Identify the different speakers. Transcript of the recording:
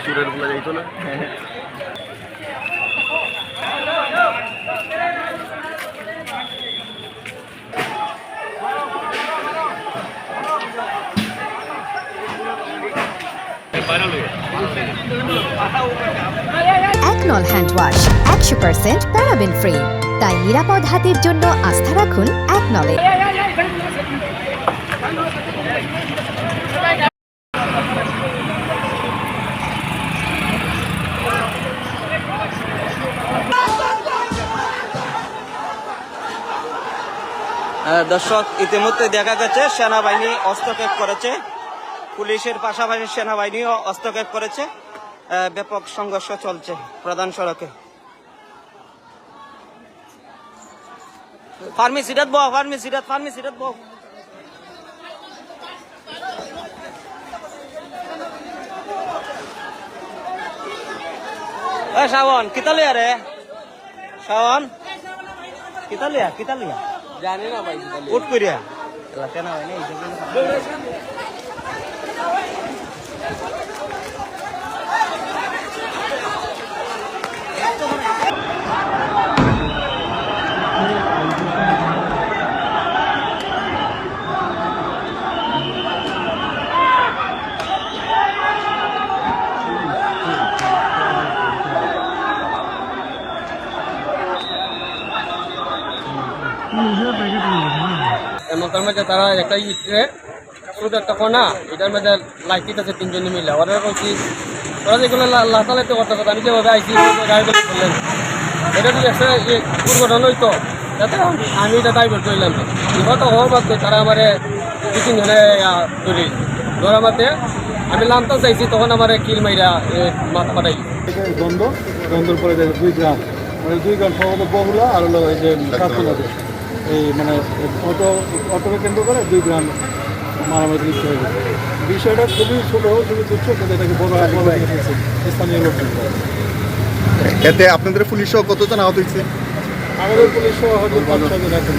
Speaker 1: সুরের বলা যাইতো না।
Speaker 2: একনল হ্যান্ড ওয়াশ 100% প্যারাবেন ফ্রি, তাই নিরাপদ হাতের জন্য আস্থা রাখুন একনলে।
Speaker 3: দর্শক, ইতিমধ্যে দেখা গেছে সেনাবাহিনী হস্তক্ষেপ করেছে, পুলিশের পাশাপাশি সেনাবাহিনীও হস্তক্ষেপ করেছে। ব্যাপক সংঘর্ষ চলছে প্রধান সড়কে। ফার্মেসিটাত বহ, ফার্মেসিটাত বহ। শাওন কিতালিয়া রে, শাওন কিতালিয়া জানি না ভাই, উঠ করিয়া কেন হয় না।
Speaker 4: এমনটার মধ্যে তারা একটা ইটে ছোট একটা কোনা, এটার মধ্যে লাইট আছে তিনজনে মিলে। ওরা বলছি ওরা যেগুলো লাতালাইতে করতে কথা, আমি যেভাবে আইসি গাড়ি করলেন, এটা যদি একটা দুর্ঘটনা হইতো যাতে আমি এটা ড্রাইভার করলাম। বিপদ হওয়ার মাত্র তারা আমার দু তিনজনে ধরা মাতে আমি নামতে চাইছি, তখন আমার কিল মাইরা মাথা পাঠাই
Speaker 5: দ্বন্দ্বর পরে 2 গ্রাম, মানে 2 গ্রাম সম্ভবত বহুলা আর হলো এই যে কাকুলাতে এই মানে অটোকে কেন্দ্র করে 2 গ্রাম মারামারি লিপ্ত হয়ে গেছে। বিষয়টা খুবই ছোট, খুবই তুচ্ছ, কিন্তু এটাকে বড় স্থানীয় লোক।
Speaker 1: এতে আপনাদের পুলিশও কতজন আহত হয়েছে?
Speaker 5: আমাদের পুলিশও হয়তো 5-6 জন এখন।